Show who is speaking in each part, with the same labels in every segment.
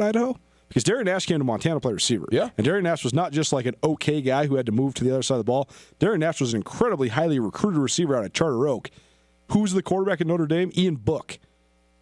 Speaker 1: Idaho? Because Darren Nash came to Montana to play receiver.
Speaker 2: Yeah.
Speaker 1: And Darren Nash was not just like an okay guy who had to move to the other side of the ball. Darren Nash was an incredibly highly recruited receiver out of Charter Oak. Who's the quarterback at Notre Dame? Ian Book.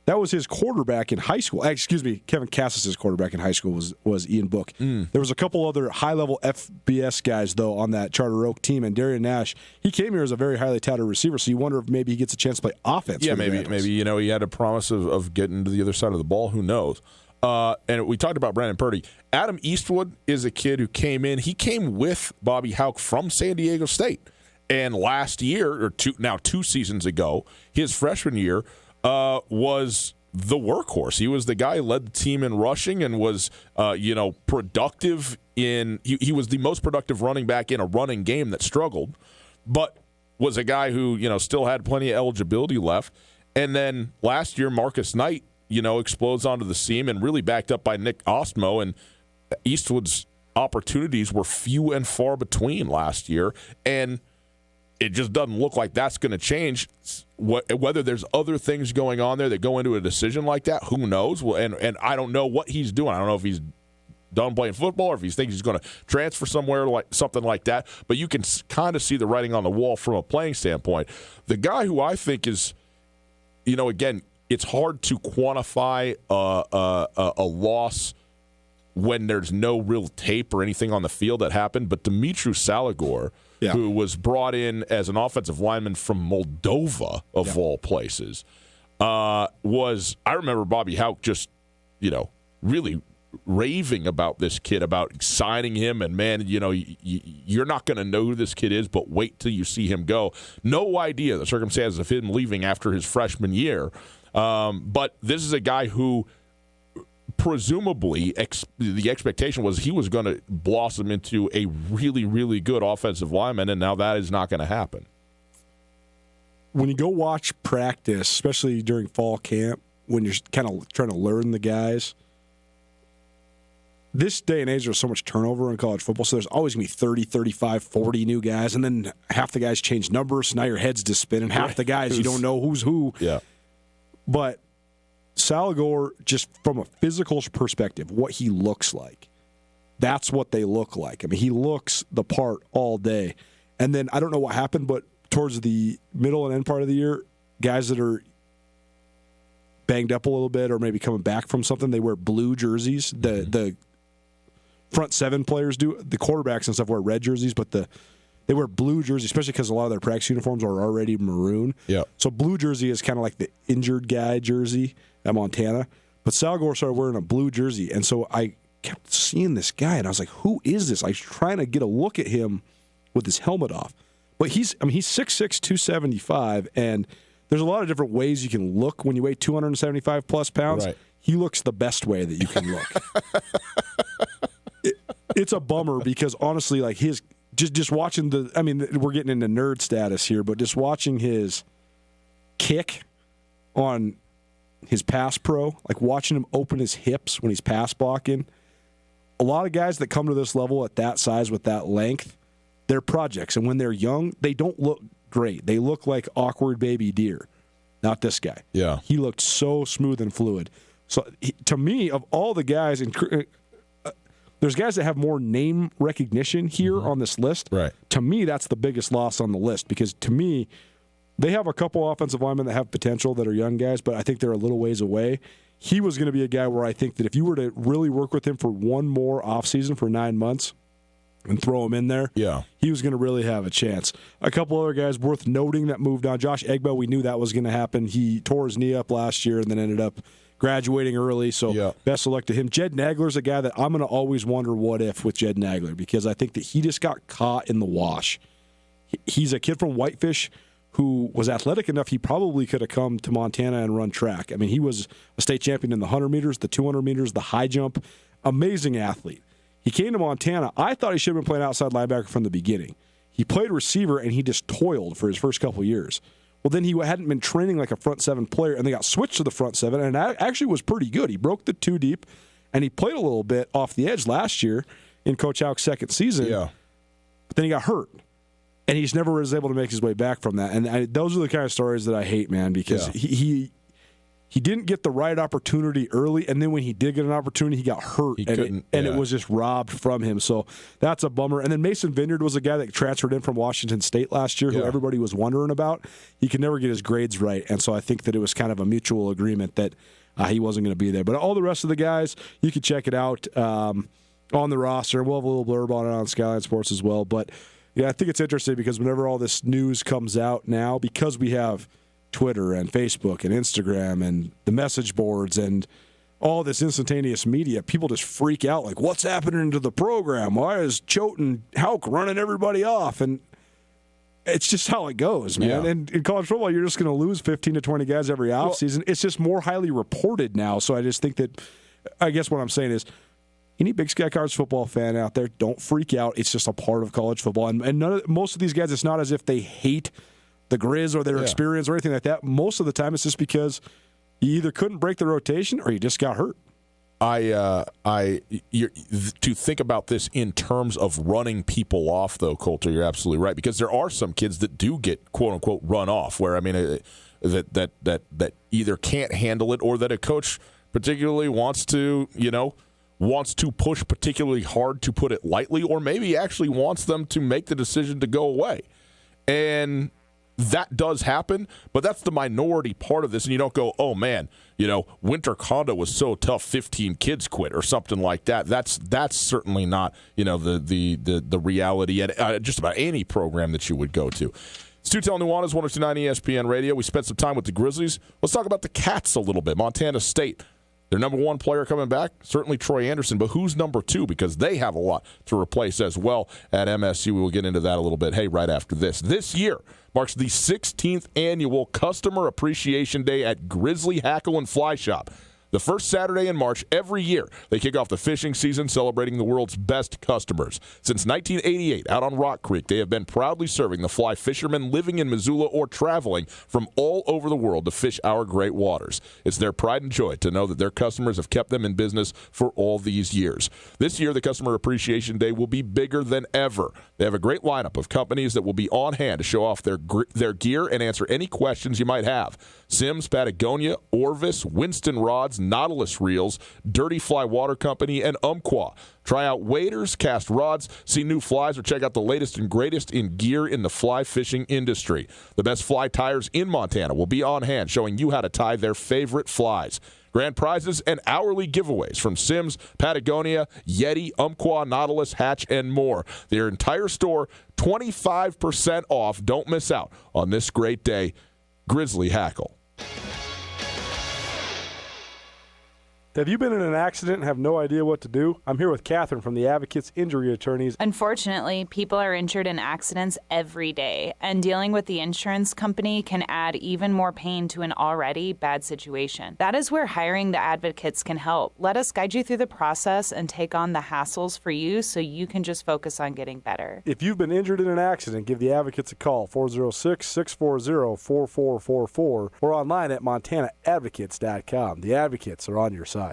Speaker 1: That was his quarterback in high school. Excuse me, Kevin Cassis' quarterback in high school was Ian Book. There was a couple other high-level FBS guys, though, on that Charter Oak team, and Darian Nash, he came here as a very highly touted receiver, so you wonder if maybe he gets a chance to play offense.
Speaker 2: Yeah, maybe he had a promise of getting to the other side of the ball. Who knows? And we talked about Brandon Purdy. Adam Eastwood is a kid who came in. He came with Bobby Hauck from San Diego State. And last year, or two seasons ago, his freshman year, was the workhorse. He was the guy who led the team in rushing and was, productive in. He was the most productive running back in a running game that struggled, but was a guy who still had plenty of eligibility left. And then last year, Marcus Knight, explodes onto the scene and really backed up by Nick Ostmo. And Eastwood's opportunities were few and far between last year, and it just doesn't look like that's going to change. Whether there's other things going on there that go into a decision like that, who knows? Well, and I don't know what he's doing. I don't know if he's done playing football or if he thinks he's going to transfer somewhere, like something like that. But you can kind of see the writing on the wall from a playing standpoint. The guy who I think is, again, it's hard to quantify a loss when there's no real tape or anything on the field that happened, but Dimitru Salagor, who was brought in as an offensive lineman from Moldova, of all places, I remember Bobby Hauck just, really raving about this kid, about signing him, and man, you're not going to know who this kid is, but wait till you see him go. No idea the circumstances of him leaving after his freshman year, but this is a guy who presumably the expectation was he was going to blossom into a really, really good offensive lineman, and now that is not going to happen.
Speaker 1: When you go watch practice, especially during fall camp, when you're kind of trying to learn the guys, this day and age there's so much turnover in college football, so there's always going to be 30, 35, 40 new guys, and then half the guys change numbers, so now your head's just spinning. Half the guys, you don't know who's who.
Speaker 2: Yeah.
Speaker 1: But Salagor, just from a physical perspective, what he looks like, that's what they look like. I mean, he looks the part all day. And then I don't know what happened, but towards the middle and end part of the year, guys that are banged up a little bit or maybe coming back from something, they wear blue jerseys. The front seven players do. The quarterbacks and stuff wear red jerseys, but they wear blue jerseys, especially because a lot of their practice uniforms are already maroon.
Speaker 2: Yeah.
Speaker 1: So blue jersey is kind of like the injured guy jersey at Montana. But Salagor started wearing a blue jersey. And so I kept seeing this guy, and I was like, who is this? I was trying to get a look at him with his helmet off. But he's 6'6", 275, and there's a lot of different ways you can look when you weigh 275-plus pounds.
Speaker 2: Right.
Speaker 1: He looks the best way that you can look. It's a bummer because, honestly, like his just watching we're getting into nerd status here, but just watching his kick on his pass pro, like watching him open his hips when he's pass blocking. A lot of guys that come to this level at that size with that length, they're projects. And when they're young, they don't look great. They look like awkward baby deer. Not this guy.
Speaker 2: Yeah.
Speaker 1: He looked so smooth and fluid. So to me, of all the guys, there's guys that have more name recognition here on this list.
Speaker 2: Right.
Speaker 1: To me, that's the biggest loss on the list because to me, they have a couple offensive linemen that have potential that are young guys, but I think they're a little ways away. He was going to be a guy where I think that if you were to really work with him for one more offseason for 9 months and throw him in there, he was going to really have a chance. A couple other guys worth noting that moved on. Josh Egbo, we knew that was going to happen. He tore his knee up last year and then ended up graduating early, so best of luck to him. Jed Nagler's a guy that I'm going to always wonder what if with Jed Nagler because I think that he just got caught in the wash. He's a kid from Whitefish who was athletic enough, he probably could have come to Montana and run track. I mean, he was a state champion in the 100 meters, the 200 meters, the high jump. Amazing athlete. He came to Montana. I thought he should have been playing outside linebacker from the beginning. He played receiver, and he just toiled for his first couple of years. Well, then he hadn't been training like a front seven player, and they got switched to the front seven, and it actually was pretty good. He broke the two deep, and he played a little bit off the edge last year in Coach Hauck's second season.
Speaker 2: Yeah.
Speaker 1: But then he got hurt. And he's never was able to make his way back from that. And those are the kind of stories that I hate, man, because he he didn't get the right opportunity early, and then when he did get an opportunity, he got hurt, and it was just robbed from him. So that's a bummer. And then Mason Vineyard was a guy that transferred in from Washington State last year, who everybody was wondering about. He could never get his grades right, and so I think that it was kind of a mutual agreement that he wasn't going to be there. But all the rest of the guys, you can check it out on the roster. We'll have a little blurb on it on Skyline Sports as well. But yeah, I think it's interesting because whenever all this news comes out now, because we have Twitter and Facebook and Instagram and the message boards and all this instantaneous media, people just freak out like, what's happening to the program? Why is Choate and Houck running everybody off? And it's just how it goes, man. Yeah. And in college football, you're just going to lose 15 to 20 guys every offseason. It's just more highly reported now. So I just think that, I guess what I'm saying is, any Big Sky College football fan out there, don't freak out. It's just a part of college football. And most of these guys, it's not as if they hate the Grizz or their experience or anything like that. Most of the time, it's just because you either couldn't break the rotation or you just got hurt.
Speaker 2: To think about this in terms of running people off, though, Colter, you're absolutely right, because there are some kids that do get quote unquote run off, where that either can't handle it or that a coach particularly wants to push particularly hard, to put it lightly, or maybe actually wants them to make the decision to go away. And that does happen, but that's the minority part of this. And you don't go, oh, man, Winter Condo was so tough, 15 kids quit or something like that. That's certainly not, the reality at just about any program that you would go to. Stu-Tel Nuanez, 102.9 ESPN Radio. We spent some time with the Grizzlies. Let's talk about the Cats a little bit. Montana State. Their number one player coming back, certainly Troy Anderson, but who's number two? Because they have a lot to replace as well at MSU. We will get into that a little bit, right after this. This year marks the 16th annual Customer Appreciation Day at Grizzly Hackle and Fly Shop. The first Saturday in March every year, they kick off the fishing season celebrating the world's best customers. Since 1988, out on Rock Creek, they have been proudly serving the fly fishermen living in Missoula or traveling from all over the world to fish our great waters. It's their pride and joy to know that their customers have kept them in business for all these years. This year, the Customer Appreciation Day will be bigger than ever. They have a great lineup of companies that will be on hand to show off their gear and answer any questions you might have. Simms, Patagonia, Orvis, Winston Rods, Nautilus Reels, Dirty Fly Water Company, and Umpqua. Try out waders, cast rods, see new flies, or check out the latest and greatest in gear in the fly fishing industry. The best fly tyers in Montana will be on hand, showing you how to tie their favorite flies. Grand prizes and hourly giveaways from Simms, Patagonia, Yeti, Umpqua, Nautilus, Hatch, and more. Their entire store, 25% off. Don't miss out on this great day. Grizzly Hackle.
Speaker 1: Have you been in an accident and have no idea what to do? I'm here with Catherine from the Advocates Injury Attorneys.
Speaker 3: Unfortunately, people are injured in accidents every day, and dealing with the insurance company can add even more pain to an already bad situation. That is where hiring the Advocates can help. Let us guide you through the process and take on the hassles for you so you can just focus on getting better.
Speaker 1: If you've been injured in an accident, give the Advocates a call, 406-640-4444, or online at montanaadvocates.com. The Advocates are on your side.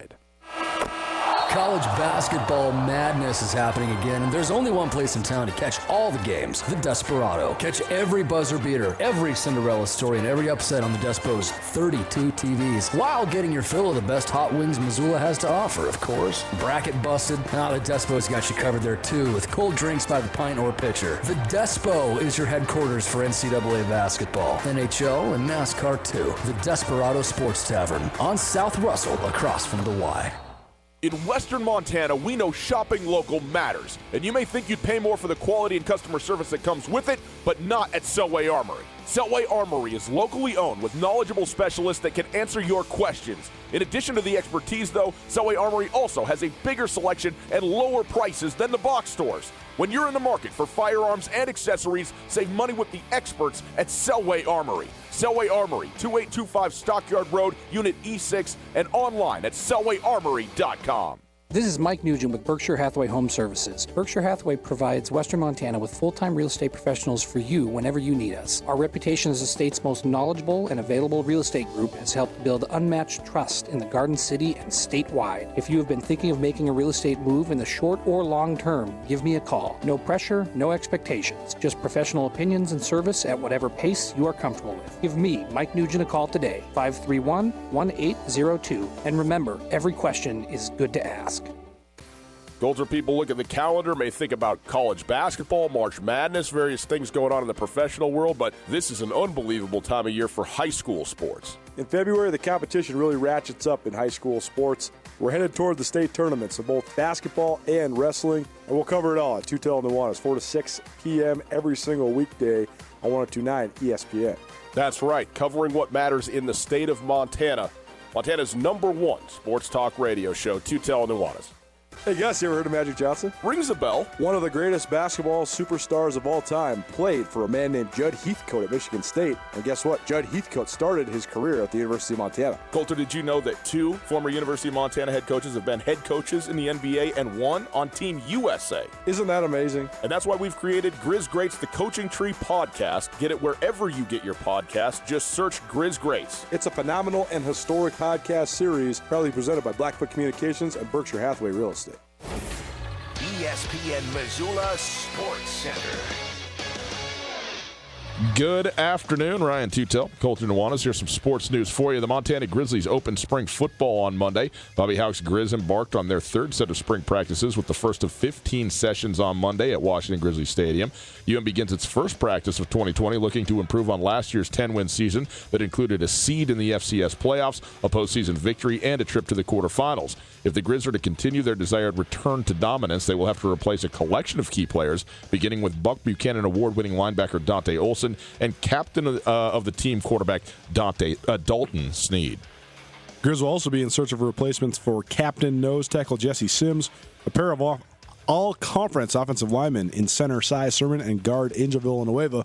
Speaker 4: College basketball madness is happening again, and there's only one place in town to catch all the games, the Desperado. Catch every buzzer beater, every Cinderella story, and every upset on the Despo's 32 TVs, while getting your fill of the best hot wings Missoula has to offer, of course. Bracket busted? The Despo's got you covered there, too, with cold drinks by the pint or pitcher. The Despo is your headquarters for NCAA basketball, NHL, and NASCAR, too. The Desperado Sports Tavern on South Russell, across from the Y.
Speaker 2: In Western Montana, we know shopping local matters, and you may think you'd pay more for the quality and customer service that comes with it, but not at Selway Armory. Selway Armory is locally owned with knowledgeable specialists that can answer your questions. In addition to the expertise, though, Selway Armory also has a bigger selection and lower prices than the box stores. When you're in the market for firearms and accessories, save money with the experts at Selway Armory. Selway Armory, 2825 Stockyard Road, Unit E6, and online at selwayarmory.com.
Speaker 5: This is Mike Nugent with Berkshire Hathaway Home Services. Berkshire Hathaway provides Western Montana with full-time real estate professionals for you whenever you need us. Our reputation as the state's most knowledgeable and available real estate group has helped build unmatched trust in the Garden City and statewide. If you have been thinking of making a real estate move in the short or long term, give me a call. No pressure, no expectations. Just professional opinions and service at whatever pace you are comfortable with. Give me, Mike Nugent, a call today, 531-1802. And remember, every question is good to ask.
Speaker 6: Older people look at the calendar, may think about college basketball, March Madness, various things going on in the professional world, but this is an unbelievable time of year for high school sports.
Speaker 1: In February, the competition really ratchets up in high school sports. We're headed toward the state tournaments of both basketball and wrestling, and we'll cover it all at Tutel Nuanez, 4 to 6 p.m. every single weekday on 102.9 ESPN.
Speaker 6: That's right, covering what matters in the state of Montana. Montana's #1 sports talk radio show, Tutel Nuanez.
Speaker 1: Hey, Gus, you ever heard of Magic Johnson?
Speaker 6: Rings a bell.
Speaker 1: One of the greatest basketball superstars of all time played for a man named Judd Heathcote at Michigan State. And guess what? Judd Heathcote started his career at the University of Montana.
Speaker 6: Coulter, did you know that 2 former University of Montana head coaches have been head coaches in the NBA and 1 on Team USA?
Speaker 1: Isn't that amazing?
Speaker 6: And that's why we've created Grizz Greats, the Coaching Tree podcast. Get it wherever you get your podcast. Just search Grizz Greats.
Speaker 1: It's a phenomenal and historic podcast series proudly presented by Blackfoot Communications and Berkshire Hathaway Real Estate.
Speaker 7: ESPN Missoula Sports Center.
Speaker 2: Good afternoon, Ryan Tutel, Colter Nuanez. Here's some sports news for you. The Montana Grizzlies opened spring football on Monday. Bobby Hauck's Grizz embarked on their 3rd set of spring practices with the first of 15 sessions on Monday at Washington Grizzly Stadium. UM begins its first practice of 2020 looking to improve on last year's 10-win season that included a seed in the FCS playoffs, a postseason victory, and a trip to the quarterfinals. If the Grizz are to continue their desired return to dominance, they will have to replace a collection of key players, beginning with Buck Buchanan award-winning linebacker Dante Olson and captain of the team quarterback Dalton Sneed.
Speaker 1: Grizz will also be in search of replacements for captain nose tackle Jesse Sims, a pair of all-conference offensive linemen in center Cy Sermon and guard Angel Villanueva,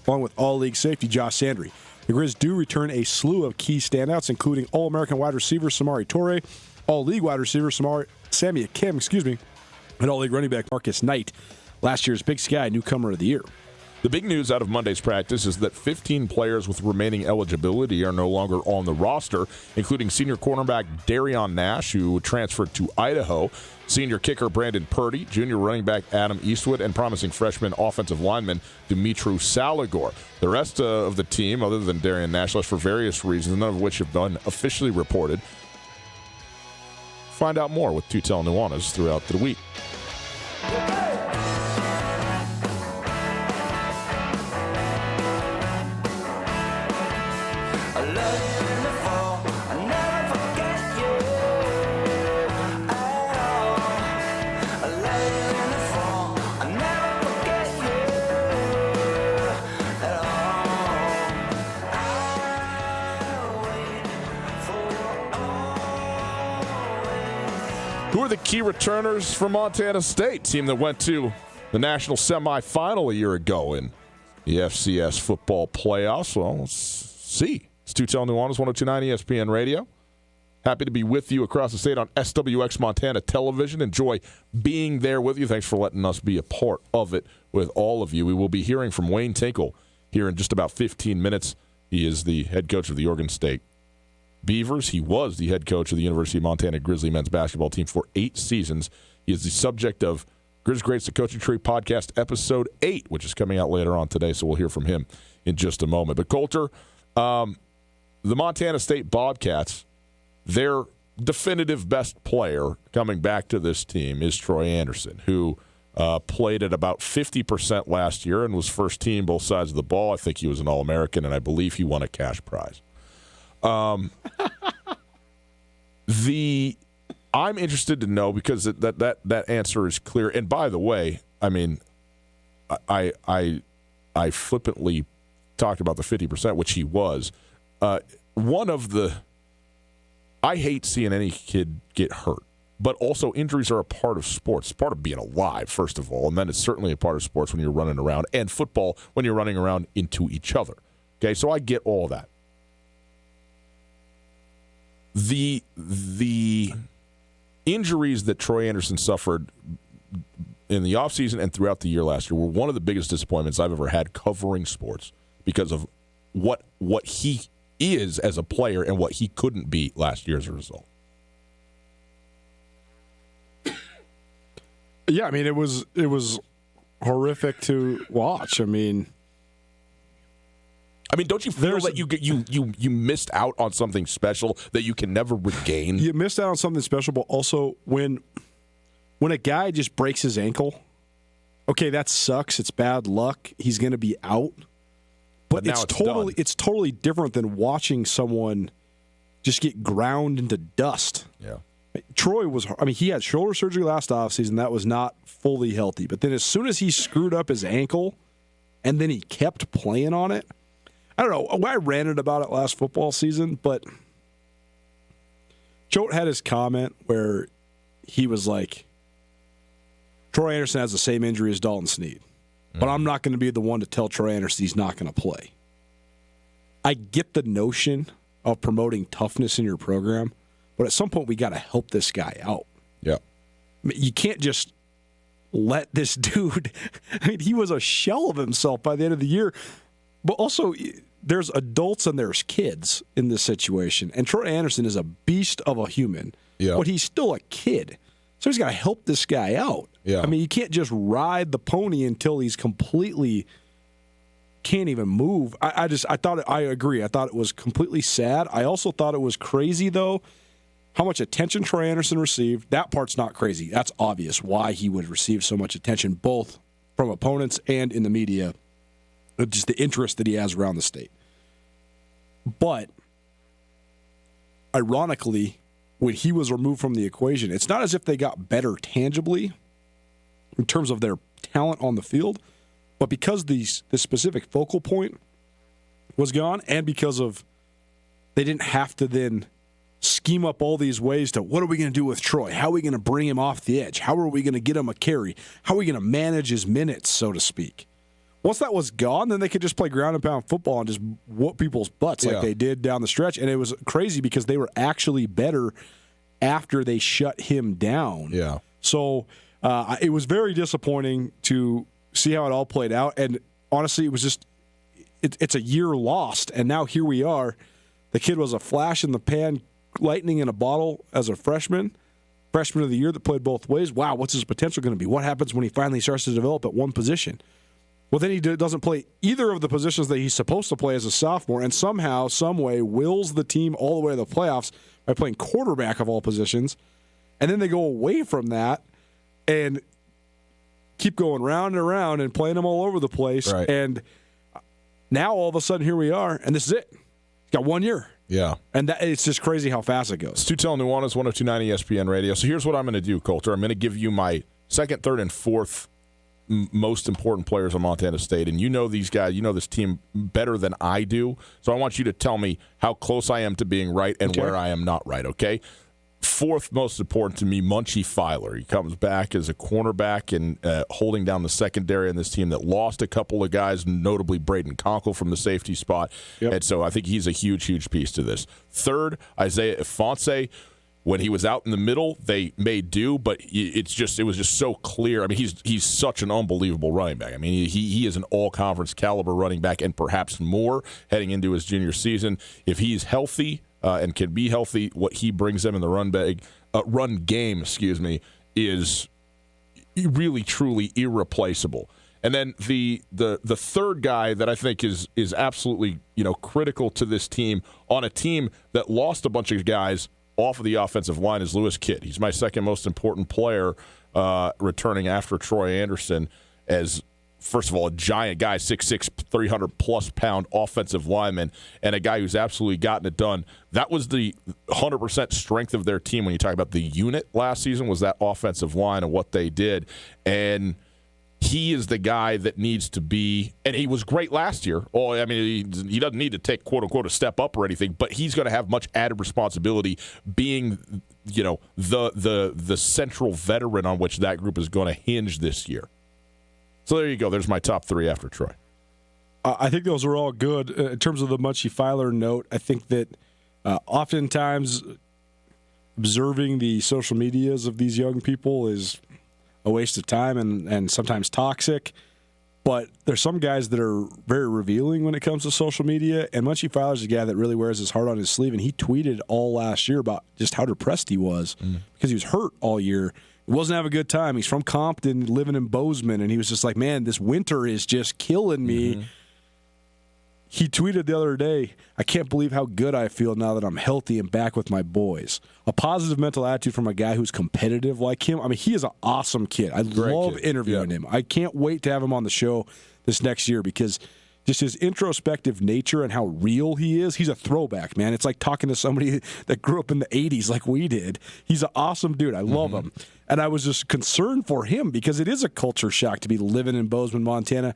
Speaker 1: along with all-league safety Josh Sandry. The Grizz do return a slew of key standouts, including All-American wide receiver Samari Torre, All-League wide receiver Sammy Kim, and All-League running back Marcus Knight, last year's Big Sky newcomer of the year.
Speaker 2: The big news out of Monday's practice is that 15 players with remaining eligibility are no longer on the roster, including senior cornerback Darion Nash, who transferred to Idaho, senior kicker Brandon Purdy, junior running back Adam Eastwood, and promising freshman offensive lineman Dimitru Salagor. The rest of the team, other than Darion Nash, left for various reasons, none of which have been officially reported. Find out more with Tutel Nuanez throughout the week. Who are the key returners for Montana State, team that went to the national semifinal a year ago in the FCS football playoffs? Well, let's see. It's Tutel Nuanez, 102.9 ESPN Radio. Happy to be with you across the state on SWX Montana Television. Enjoy being there with you. Thanks for letting us be a part of it with all of you. We will be hearing from Wayne Tinkle here in just about 15 minutes. He is the head coach of the Oregon State Beavers. He was the head coach of the University of Montana Grizzly men's basketball team for 8 seasons. He is the subject of Grizz Greats, the Coaching Tree podcast, episode 8, which is coming out later on today, so we'll hear from him in just a moment. But Coulter, the Montana State Bobcats, their definitive best player coming back to this team is Troy Anderson, who played at about 50% last year and was first team both sides of the ball. I think he was an All-American, and I believe he won a cash prize. I'm interested to know, because that answer is clear. And by the way, I mean, I flippantly talked about the 50%, which he was. One of the I hate seeing any kid get hurt, but also injuries are a part of sports. It's part of being alive, first of all, and then it's certainly a part of sports when you're running around, and football when you're running around into each other. Okay, so I get all that. injuries that Troy Anderson suffered in the offseason and throughout the year last year were one of the biggest disappointments I've ever had covering sports because of what he is as a player and what he couldn't be last year as a result.
Speaker 1: Yeah, I mean, it was horrific to watch. I mean, don't you feel that you missed out on something special that you can never regain? You missed out on something special, but also when a guy just breaks his ankle, okay, that sucks. It's bad luck. He's going to be out. But
Speaker 2: now
Speaker 1: it's totally different than watching someone just get ground into dust.
Speaker 2: Yeah.
Speaker 1: Troy he had shoulder surgery last offseason. That was not fully healthy. But then as soon as he screwed up his ankle and then he kept playing on it, I don't know. I ranted about it last football season, but Choate had his comment where he was like, Troy Anderson has the same injury as Dalton Snead, but I'm not going to be the one to tell Troy Anderson he's not going to play. I get the notion of promoting toughness in your program, but at some point we got to help this guy out.
Speaker 2: Yeah.
Speaker 1: I mean, you can't just let this dude, he was a shell of himself by the end of the year, but also there's adults and there's kids in this situation, and Troy Anderson is a beast of a human, but he's still a kid. So he's got to help this guy out.
Speaker 2: Yeah.
Speaker 1: I mean, you can't just ride the pony until he's completely can't even move. I agree. I thought it was completely sad. I also thought it was crazy, though, how much attention Troy Anderson received. That part's not crazy. That's obvious why he would receive so much attention, both from opponents and in the media, just the interest that he has around the state. But, ironically, when he was removed from the equation, it's not as if they got better tangibly in terms of their talent on the field, but because this specific focal point was gone and because of they didn't have to then scheme up all these ways to what are we going to do with Troy? How are we going to bring him off the edge? How are we going to get him a carry? How are we going to manage his minutes, so to speak? Once that was gone, then they could just play ground and pound football and just whoop people's butts like they did down the stretch. And it was crazy because they were actually better after they shut him down.
Speaker 2: Yeah.
Speaker 1: So it was very disappointing to see how it all played out. And honestly, it was just it's a year lost. And now here we are. The kid was a flash in the pan, lightning in a bottle as a freshman of the year that played both ways. Wow, what's his potential going to be? What happens when he finally starts to develop at one position? Well, then he doesn't play either of the positions that he's supposed to play as a sophomore, and somehow, some way, wills the team all the way to the playoffs by playing quarterback of all positions. And then they go away from that and keep going round and around and playing them all over the place.
Speaker 2: Right.
Speaker 1: And now, all of a sudden, here we are, and this is it. He's got 1 year.
Speaker 2: Yeah.
Speaker 1: And it's just crazy how fast it goes.
Speaker 2: Stu Tell Nuanez, 102.9 ESPN Radio. So here's what I'm going to do, Coulter. I'm going to give you my second, third, and fourth most important players on Montana State, and you know these guys, you know this team better than I do, so I want you to tell me how close I am to being right and where I am not right, okay? Fourth most important to me, Munchie Filer. He comes back as a cornerback and holding down the secondary on this team that lost a couple of guys, notably Braden Conkle from the safety spot, and so I think he's a huge, huge piece to this. Third, Isaiah Ifanse. When he was out in the middle, they made do, but it was just so clear. I mean, he's such an unbelievable running back. I mean, he is an all-conference caliber running back and perhaps more heading into his junior season. If he's healthy and can be healthy, what he brings them in the run game, is really, truly irreplaceable. And then the third guy that I think is absolutely critical to this team on a team that lost a bunch of guys off of the offensive line is Lewis Kidd. He's my second most important player returning after Troy Anderson as, first of all, a giant guy, 6'6", 300-plus pound offensive lineman, and a guy who's absolutely gotten it done. That was the 100% strength of their team when you talk about the unit last season, was that offensive line and what they did. And he is the guy that needs to be, and he was great last year. Oh, I mean, he doesn't need to take, quote unquote, a step up or anything, but he's going to have much added responsibility being, the central veteran on which that group is going to hinge this year. So there you go. There's my top three after Troy.
Speaker 1: I think those are all good. In terms of the Munchie Filer note, I think that oftentimes observing the social medias of these young people is a waste of time and sometimes toxic. But there's some guys that are very revealing when it comes to social media. And Munchie Fowler's a guy that really wears his heart on his sleeve. And he tweeted all last year about just how depressed he was because he was hurt all year. He wasn't having a good time. He's from Compton, living in Bozeman. And he was just like, man, this winter is just killing me. He tweeted the other day, I can't believe how good I feel now that I'm healthy and back with my boys. A positive mental attitude from a guy who's competitive like him. I mean, he is an awesome kid. I love interviewing him. I can't wait to have him on the show this next year because just his introspective nature and how real he is, he's a throwback, man. It's like talking to somebody that grew up in the 80s like we did. He's an awesome dude. I love him. And I was just concerned for him because it is a culture shock to be living in Bozeman, Montana.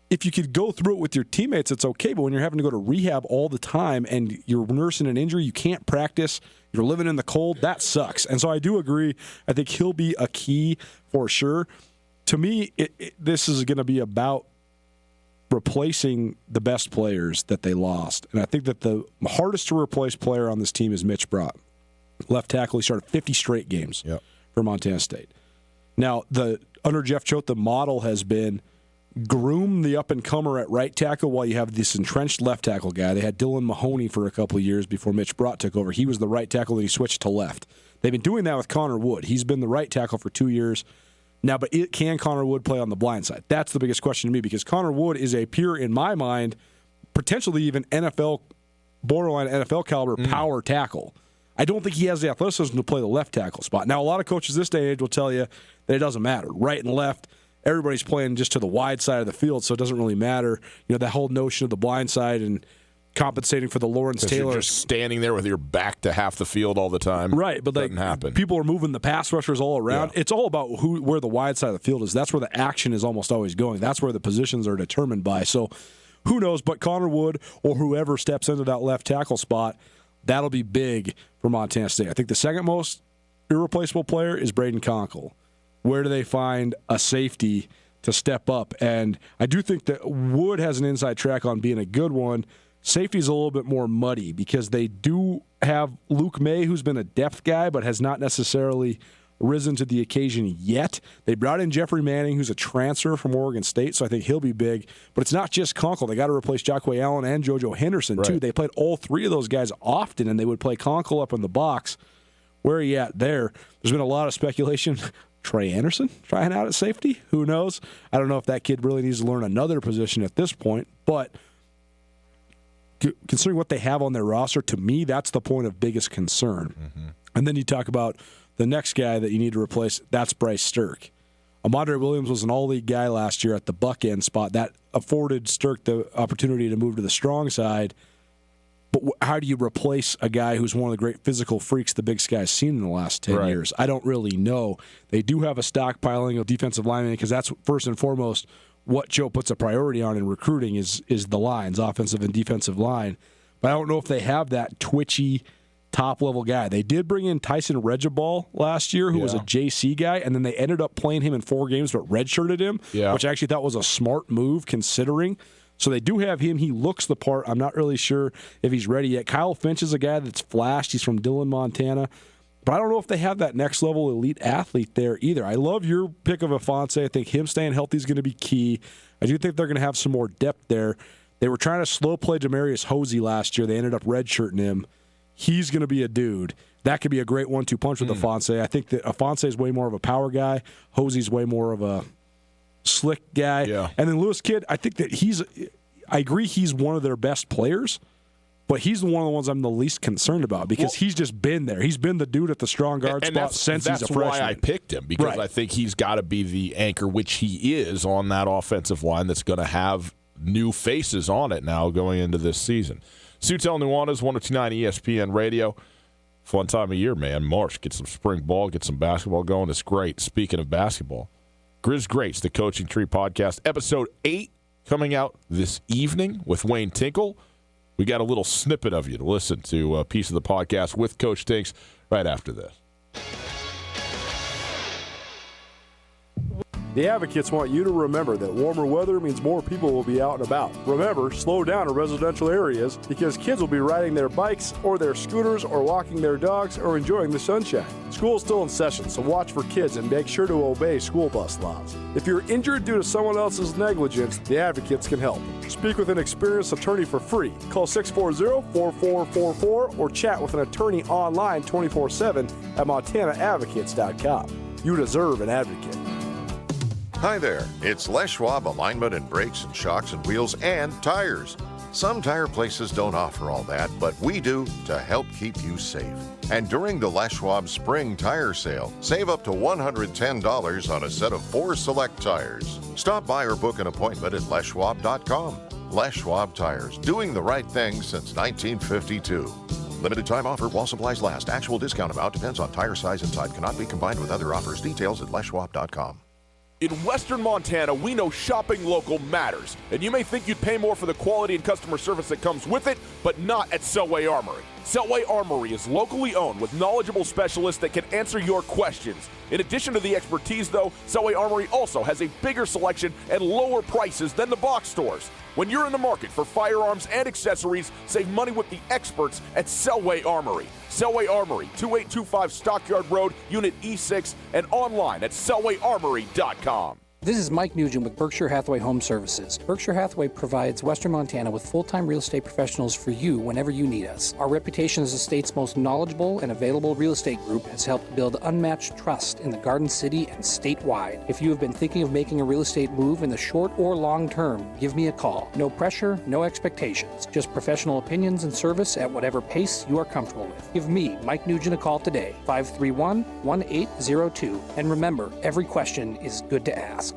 Speaker 1: If you could go through it with your teammates, it's okay. But when you're having to go to rehab all the time and you're nursing an injury, you can't practice, you're living in the cold, that sucks. And so I do agree. I think he'll be a key for sure. To me, this is going to be about replacing the best players that they lost. And I think that the hardest to replace player on this team is Mitch Brott. Left tackle, he started 50 straight games for Montana State. Now, under Jeff Choate, the model has been groom the up-and-comer at right tackle while you have this entrenched left tackle guy. They had Dylan Mahoney for a couple of years before Mitch Brott took over. He was the right tackle, and he switched to left. They've been doing that with Connor Wood. He's been the right tackle for 2 years now, but can Connor Wood play on the blind side? That's the biggest question to me because Connor Wood is a pure, in my mind, potentially even borderline NFL caliber power tackle. I don't think he has the athleticism to play the left tackle spot. Now, a lot of coaches this day and age will tell you that it doesn't matter. Right and left, everybody's playing just to the wide side of the field, so it doesn't really matter. You know, that whole notion of the blind side and compensating for the Lawrence Taylor.
Speaker 2: You're just standing there with your back to half the field all the time.
Speaker 1: Right, but
Speaker 2: doesn't happen.
Speaker 1: People are moving the pass rushers all around. Yeah. It's all about where the wide side of the field is. That's where the action is almost always going. That's where the positions are determined by. So who knows, but Connor Wood or whoever steps into that left tackle spot, that'll be big for Montana State. I think the second most irreplaceable player is Braden Conkle. Where do they find a safety to step up? And I do think that Wood has an inside track on being a good one. Safety is a little bit more muddy because they do have Luke May, who's been a depth guy, but has not necessarily risen to the occasion yet. They brought in Jeffrey Manning, who's a transfer from Oregon State, so I think he'll be big. But it's not just Conkle. They got to replace Jacquay Allen and JoJo Henderson, too. They played all three of those guys often, and they would play Conkle up in the box. Where are you at there? There's been a lot of speculation. Trey Anderson trying out at safety? Who knows? I don't know if that kid really needs to learn another position at this point, but considering what they have on their roster, to me, that's the point of biggest concern. And then you talk about the next guy that you need to replace, that's Bryce Stirk. Amandre Williams was an all-league guy last year at the buck end spot. That afforded Stirk the opportunity to move to the strong side. But how do you replace a guy who's one of the great physical freaks the Big Sky's seen in the last 10 years? I don't really know. They do have a stockpiling of defensive linemen because that's first and foremost what Joe puts a priority on in recruiting is the lines, offensive and defensive line. But I don't know if they have that twitchy top-level guy. They did bring in Tyson Regiball last year, who was a JC guy, and then they ended up playing him in 4 games but redshirted him, which I actually thought was a smart move considering. So they do have him. He looks the part. I'm not really sure if he's ready yet. Kyle Finch is a guy that's flashed. He's from Dillon, Montana. But I don't know if they have that next-level elite athlete there either. I love your pick of Afonso. I think him staying healthy is going to be key. I do think they're going to have some more depth there. They were trying to slow play Demarius Hosey last year. They ended up redshirting him. He's going to be a dude. That could be a great 1-2 punch with Afonso. I think that Afonso is way more of a power guy. Hosey's way more of a slick guy. And then Lewis Kidd, I think that I agree he's one of their best players, but he's one of the ones I'm the least concerned about because he's just been there. He's been the dude at the strong guard spot since he's a freshman.
Speaker 2: That's why I picked him because I think he's got to be the anchor, which he is on that offensive line that's going to have new faces on it now going into this season. Sutel Nuanez, 102.9 ESPN Radio. Fun time of year, man. March, get some spring ball, get some basketball going. It's great. Speaking of basketball, Grizz Greats, the Coaching Tree Podcast, Episode 8 coming out this evening with Wayne Tinkle. We got a little snippet of you to listen to a piece of the podcast with Coach Tinks right after this.
Speaker 1: The Advocates want you to remember that warmer weather means more people will be out and about. Remember, slow down in residential areas because kids will be riding their bikes or their scooters or walking their dogs or enjoying the sunshine. School's still in session, so watch for kids and make sure to obey school bus laws. If you're injured due to someone else's negligence, the Advocates can help. Speak with an experienced attorney for free. Call 640-4444 or chat with an attorney online 24/7 at MontanaAdvocates.com. You deserve an advocate.
Speaker 7: Hi there, it's Les Schwab Alignment and Brakes and Shocks and Wheels and Tires. Some tire places don't offer all that, but we do to help keep you safe. And during the Les Schwab Spring Tire Sale, save up to $110 on a set of 4 select tires. Stop by or book an appointment at leschwab.com. Les Schwab Tires, doing the right thing since 1952. Limited time offer while supplies last. Actual discount amount depends on tire size and type. Cannot be combined with other offers. Details at leschwab.com.
Speaker 6: In Western Montana, we know shopping local matters, and you may think you'd pay more for the quality and customer service that comes with it, but not at Selway Armory. Selway Armory is locally owned with knowledgeable specialists that can answer your questions. In addition to the expertise, though, Selway Armory also has a bigger selection and lower prices than the box stores. When you're in the market for firearms and accessories, save money with the experts at Selway Armory. Selway Armory, 2825 Stockyard Road, Unit E6, and online at selwayarmory.com.
Speaker 5: This is Mike Nugent with Berkshire Hathaway Home Services. Berkshire Hathaway provides Western Montana with full-time real estate professionals for you whenever you need us. Our reputation as the state's most knowledgeable and available real estate group has helped build unmatched trust in the Garden City and statewide. If you have been thinking of making a real estate move in the short or long term, give me a call. No pressure, no expectations. Just professional opinions and service at whatever pace you are comfortable with. Give me, Mike Nugent, a call today, 531-1802. And remember, every question is good to ask.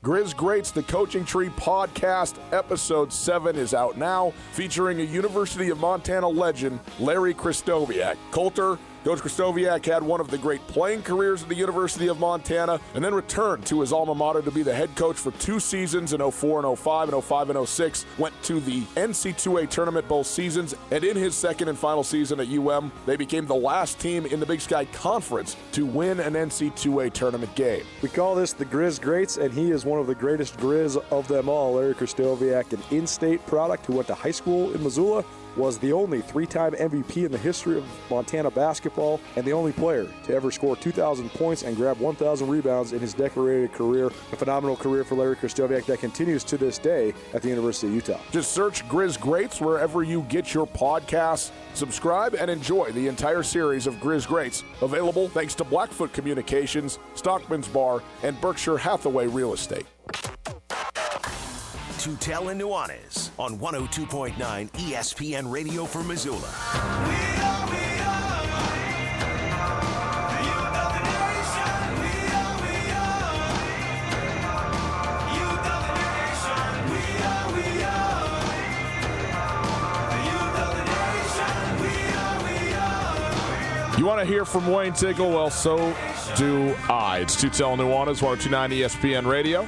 Speaker 6: Grizz Greats, the Coaching Tree Podcast, Episode 7 is out now, featuring a University of Montana legend, Larry Krystowiak. Coulter, Coach Krystowiak had one of the great playing careers at the University of Montana and then returned to his alma mater to be the head coach for 2 seasons in 04 and 05 and 05 and 06, went to the NC2A tournament both seasons, and in his second and final season at UM, they became the last team in the Big Sky Conference to win an NC2A tournament game.
Speaker 1: We call this the Grizz Greats, and he is one of the greatest Grizz of them all. Larry Krystowiak, an in-state product who went to high school in Missoula, was the only 3-time MVP in the history of Montana basketball and the only player to ever score 2,000 points and grab 1,000 rebounds in his decorated career. A phenomenal career for Larry Krystowiak that continues to this day at the University of Utah.
Speaker 6: Just search Grizz Greats wherever you get your podcasts. Subscribe and enjoy the entire series of Grizz Greats, available thanks to Blackfoot Communications, Stockman's Bar, and Berkshire Hathaway Real Estate.
Speaker 8: Tutel and Nuanez on 102.9 ESPN Radio for Missoula.
Speaker 2: You want to hear from Wayne Tinkle? Well, so do I. It's Tutel and Nuanez, 102.9 ESPN Radio.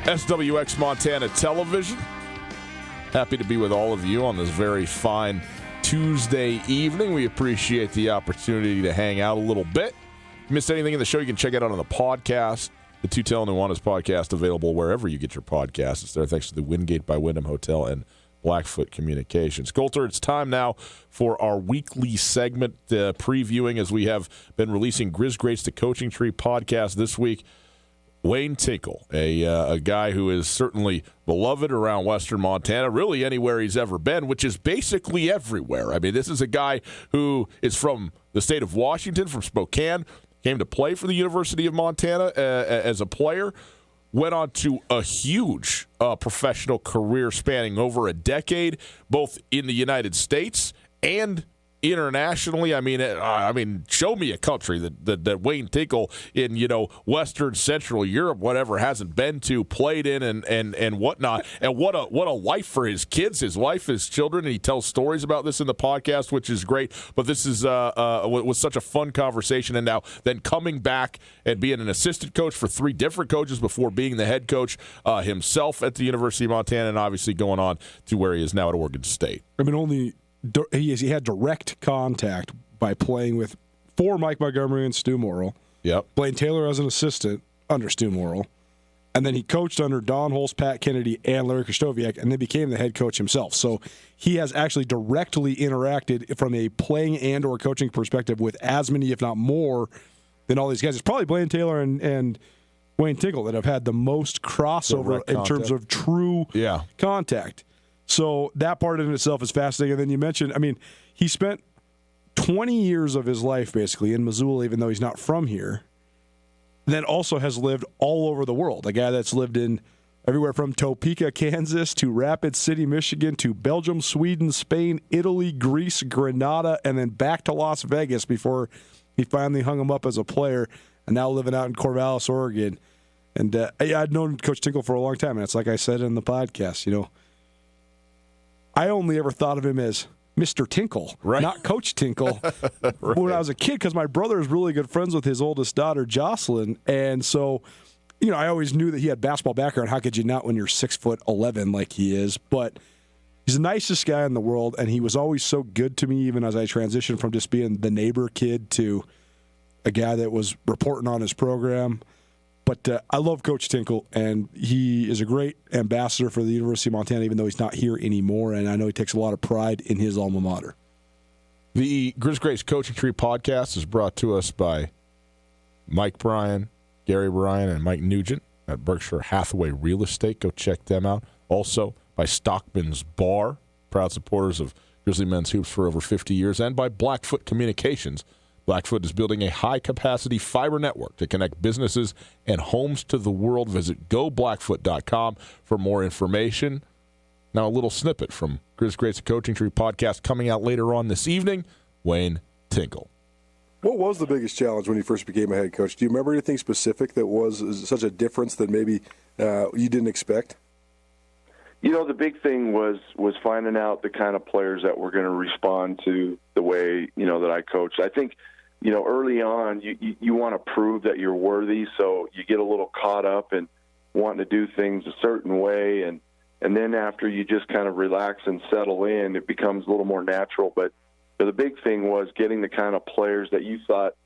Speaker 2: SWX Montana Television. Happy to be with all of you on this very fine Tuesday evening. We appreciate the opportunity to hang out a little bit. If you missed anything in the show, you can check it out on the podcast. The Tutel and Nuanez podcast, available wherever you get your podcasts. It's there thanks to the Wingate by Wyndham Hotel and Blackfoot Communications. Coulter, it's time now for our weekly segment previewing, as we have been releasing Grizz Greats, the Coaching Tree podcast this week. Wayne Tinkle, a guy who is certainly beloved around Western Montana, really anywhere he's ever been, which is basically everywhere. I mean, this is a guy who is from the state of Washington, from Spokane, came to play for the University of Montana as a player, went on to a huge professional career spanning over a decade, both in the United States and internationally. I mean, show me a country that Wayne Tinkle in, Western Central Europe, whatever, hasn't been to, played in, and whatnot. And what a life for his kids, his wife, his children. And he tells stories about this in the podcast, which is great. But this is was such a fun conversation. And now then coming back and being an assistant coach for 3 different coaches before being the head coach himself at the University of Montana, and obviously going on to where he is now at Oregon State.
Speaker 1: I mean, he had direct contact by playing with for Mike Montgomery and Stu Morrill.
Speaker 2: Yep.
Speaker 1: Blaine Taylor as an assistant, under Stu Morrill. And then he coached under Don Holst, Pat Kennedy, and Larry Krzysztofiak, and then became the head coach himself. So he has actually directly interacted from a playing and or coaching perspective with as many, if not more, than all these guys. It's probably Blaine Taylor and Wayne Tinkle that have had the most crossover in terms of true contact. So that part in itself is fascinating. And then you mentioned, I mean, he spent 20 years of his life basically in Missoula, even though he's not from here. Then also has lived all over the world. A guy that's lived in everywhere from Topeka, Kansas, to Rapid City, Michigan, to Belgium, Sweden, Spain, Italy, Greece, Grenada, and then back to Las Vegas before he finally hung him up as a player, and now living out in Corvallis, Oregon. And I'd known Coach Tinkle for a long time, and it's like I said in the podcast, you know, I only ever thought of him as Mr. Tinkle, not Coach Tinkle, when I was a kid, because my brother is really good friends with his oldest daughter, Jocelyn. And so, you know, I always knew that he had basketball background. How could you not when you're 6'11" like he is? But he's the nicest guy in the world, and he was always so good to me, even as I transitioned from just being the neighbor kid to a guy that was reporting on his program. But I love Coach Tinkle, and he is a great ambassador for the University of Montana, even though he's not here anymore, and I know he takes a lot of pride in his alma mater.
Speaker 2: The Grizz Grace Coaching Tree podcast is brought to us by Mike Bryan, Gary Bryan, and Mike Nugent at Berkshire Hathaway Real Estate. Go check them out. Also by Stockman's Bar, proud supporters of Grizzly Men's Hoops for over 50 years, and by Blackfoot Communications. Blackfoot is building a high-capacity fiber network to connect businesses and homes to the world. Visit goblackfoot.com for more information. Now a little snippet from Grizz Grace Coaching Tree podcast coming out later on this evening. Wayne Tinkle.
Speaker 9: What was the biggest challenge when you first became a head coach? Do you remember anything specific that was such a difference that maybe you didn't expect?
Speaker 10: You know, the big thing was finding out the kind of players that were going to respond to the way, you know, that I coached. I think, you know, early on, you want to prove that you're worthy, so you get a little caught up in wanting to do things a certain way, and then after you just kind of relax and settle in, it becomes a little more natural. But the big thing was getting the kind of players that you thought,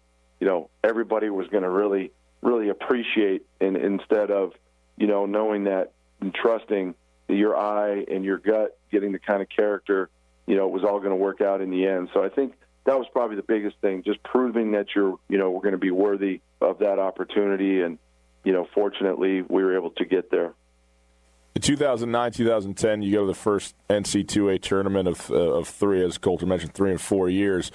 Speaker 10: you know, everybody was going to really, really appreciate, and instead of, you know, knowing that and trusting your eye and your gut, getting the kind of character, you know, it was all going to work out in the end. So I think that was probably the biggest thing, just proving that we're going to be worthy of that opportunity. And, you know, fortunately, we were able to get there.
Speaker 2: In 2009, 2010, you go to the first NC2A tournament of three, as Colter mentioned, 3 and 4 years.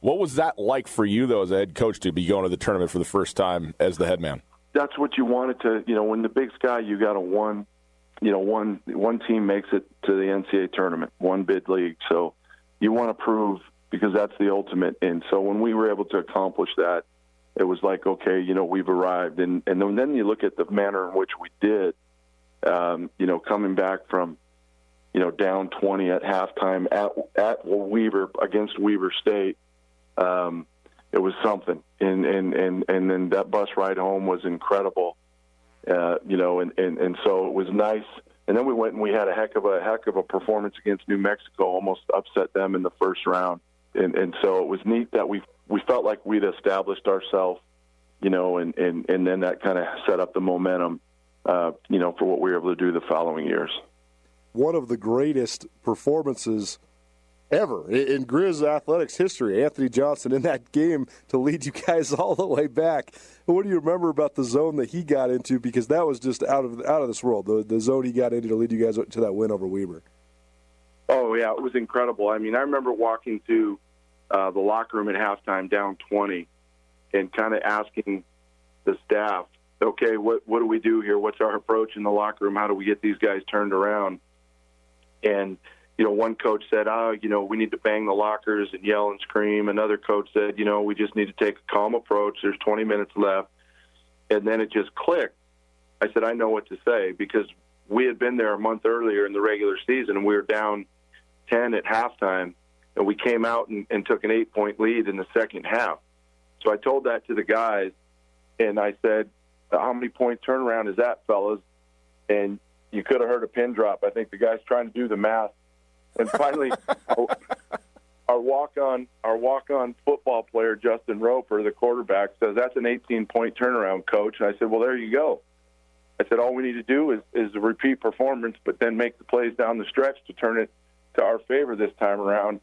Speaker 2: What was that like for you, though, as a head coach, to be going to the tournament for the first time as the head man?
Speaker 10: That's what you wanted to, you know, when the Big Sky, you got one team makes it to the NCAA tournament, one bid league. So you want to prove, because that's the ultimate. And so when we were able to accomplish that, it was like, okay, you know, we've arrived. And then you look at the manner in which we did, you know, coming back from, you know, down 20 at halftime at Weber against Weber State. It was something. And then that bus ride home was incredible. You know, and so it was nice. And then we went and we had a heck of a performance against New Mexico, almost upset them in the first round. And so it was neat that we felt like we'd established ourselves, you know, and then that kind of set up the momentum, you know, for what we were able to do the following years.
Speaker 9: One of the greatest performances ever in Grizz athletics history, Anthony Johnson in that game to lead you guys all the way back. What do you remember about the zone that he got into? Because that was just out of this world, the zone he got into to lead you guys to that win over Weber.
Speaker 10: Oh, yeah, it was incredible. I mean, I remember walking to the locker room at halftime down 20 and kind of asking the staff, okay, what do we do here? What's our approach in the locker room? How do we get these guys turned around? And you know, one coach said, you know, we need to bang the lockers and yell and scream. Another coach said, you know, we just need to take a calm approach. There's 20 minutes left. And then it just clicked. I said, I know what to say, because we had been there a month earlier in the regular season, and we were down 10 at halftime, and we came out and took an 8-point lead in the second half. So I told that to the guys, and I said, how many point turnaround is that, fellas? And you could have heard a pin drop. I think the guy's trying to do the math. And finally, our walk-on football player, Justin Roper, the quarterback, says, "That's an 18-point turnaround, Coach." And I said, "Well, there you go." I said, "All we need to do is a repeat performance, but then make the plays down the stretch to turn it to our favor this time around."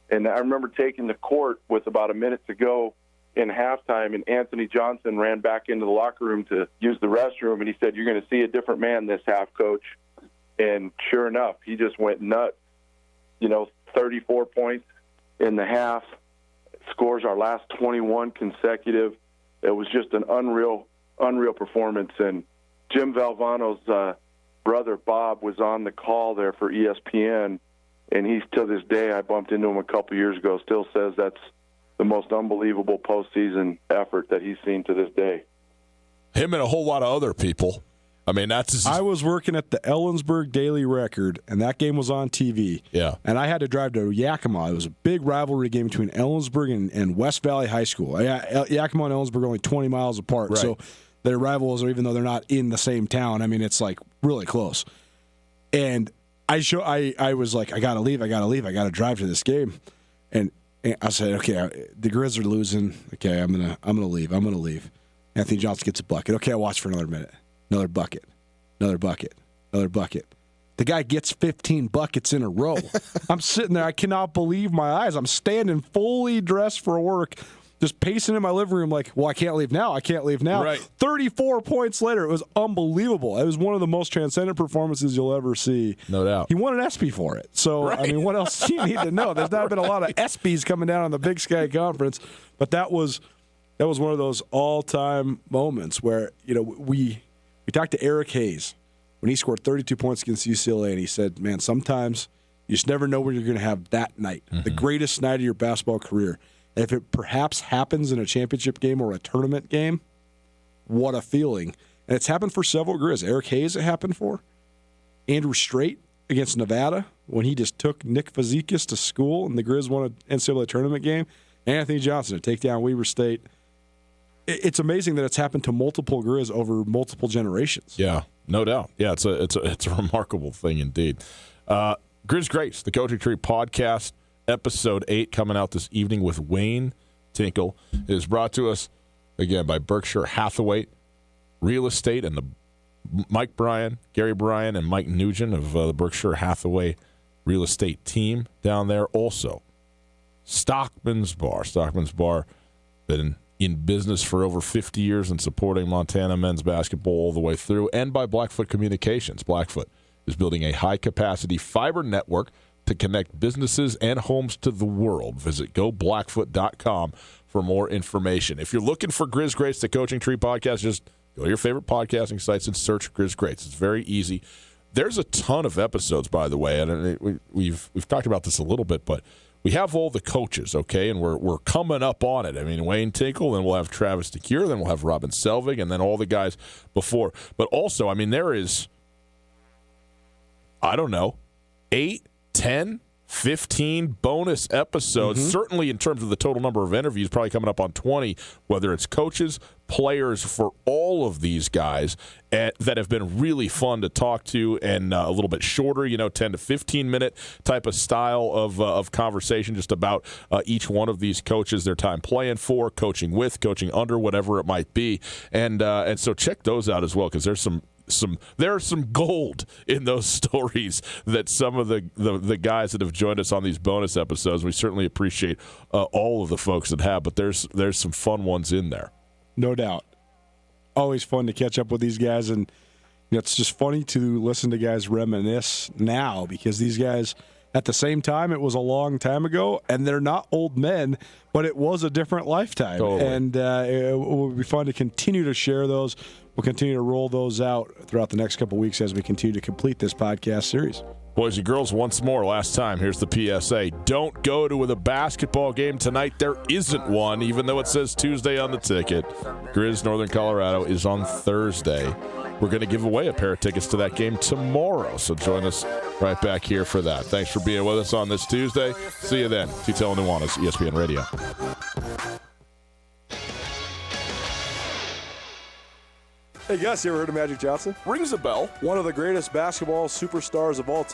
Speaker 10: And I remember taking the court with about a minute to go in halftime, and Anthony Johnson ran back into the locker room to use the restroom, and he said, "You're going to see a different man this half, Coach." And sure enough, he just went nuts. 34 points in the half, scores our last 21 consecutive. It was just an unreal performance. And Jim Valvano's brother, Bob, was on the call there for ESPN, and he's, to this day, I bumped into him a couple years ago, still says that's the most unbelievable postseason effort that he's seen to this day.
Speaker 2: Him and a whole lot of other people. I mean,
Speaker 1: I was working at the Ellensburg Daily Record, and that game was on TV.
Speaker 2: Yeah.
Speaker 1: And I had to drive to Yakima. It was a big rivalry game between Ellensburg and West Valley High School. Yakima and Ellensburg are only 20 miles apart,
Speaker 2: right.
Speaker 1: So their rivals, even though they're not in the same town, I mean, it's like really close. And I was like, I got to leave. I got to drive to this game. And I said, okay, the Grizz are losing. Okay, I'm gonna leave. Anthony Johnson gets a bucket. Okay, I'll watch for another minute. Another bucket. The guy gets 15 buckets in a row. I'm sitting there. I cannot believe my eyes. I'm standing fully dressed for work, just pacing in my living room like, well, I can't leave now.
Speaker 2: Right.
Speaker 1: 34 points later. It was unbelievable. It was one of the most transcendent performances you'll ever see.
Speaker 2: No doubt.
Speaker 1: He won an ESPY for it. So, right. I mean, what else do you need to know? There's not been a lot of ESPYs coming down on the Big Sky Conference, but that was one of those all-time moments where, we talked to Eric Hayes when he scored 32 points against UCLA, and he said, man, sometimes you just never know when you're going to have that night, the greatest night of your basketball career. And if it perhaps happens in a championship game or a tournament game, what a feeling. And it's happened for several Grizz. Eric Hayes it happened for. Andrew Strait against Nevada when he just took Nick Fazekas to school and the Grizz won an NCAA tournament game. Anthony Johnson to take down Weber State. It's amazing that it's happened to multiple Grizz over multiple generations.
Speaker 2: Yeah, no doubt. Yeah, it's a remarkable thing indeed. Grizz Greats, the Coaching Tree podcast, episode 8, coming out this evening with Wayne Tinkle, is brought to us again by Berkshire Hathaway Real Estate and the Mike Bryan, Gary Bryan, and Mike Nugent of the Berkshire Hathaway Real Estate team down there. Also, Stockman's Bar. Stockman's Bar, been in business for over 50 years and supporting Montana men's basketball all the way through, and by Blackfoot Communications. Blackfoot is building a high-capacity fiber network to connect businesses and homes to the world. Visit goblackfoot.com for more information. If you're looking for Grizz Greats, the Coaching Tree podcast, just go to your favorite podcasting sites and search Grizz Greats. It's very easy. There's a ton of episodes, by the way, and we've talked about this a little bit, but we have all the coaches, okay, and we're coming up on it. I mean, Wayne Tinkle, then we'll have Travis DeCure, then we'll have Robin Selvig, and then all the guys before. But also, I mean, there is, 8, 10, 15 bonus episodes, certainly in terms of the total number of interviews, probably coming up on 20, whether it's coaches, players, for all of these guys that have been really fun to talk to, and a little bit shorter, 10 to 15-minute type of style of conversation just about each one of these coaches, their time playing for, coaching with, coaching under, whatever it might be. And so check those out as well, because there's some gold in those stories that some of the guys that have joined us on these bonus episodes. We certainly appreciate all of the folks that have, but there's some fun ones in there.
Speaker 1: No doubt. Always fun to catch up with these guys, and it's just funny to listen to guys reminisce now, because these guys, at the same time, it was a long time ago, and they're not old men, but it was a different lifetime.
Speaker 2: Totally.
Speaker 1: And it will be fun to continue to share those. We'll continue to roll those out throughout the next couple of weeks as we continue to complete this podcast series.
Speaker 2: Boys and girls, once more, last time, here's the PSA. Don't go to the basketball game tonight. There isn't one, even though it says Tuesday on the ticket. Grizz Northern Colorado is on Thursday. We're going to give away a pair of tickets to that game tomorrow, so join us right back here for that. Thanks for being with us on this Tuesday. See you then. Tutel and Nuanez, ESPN Radio.
Speaker 9: Hey, Gus, you ever heard of Magic Johnson?
Speaker 2: Rings a bell.
Speaker 9: One of the greatest basketball superstars of all time.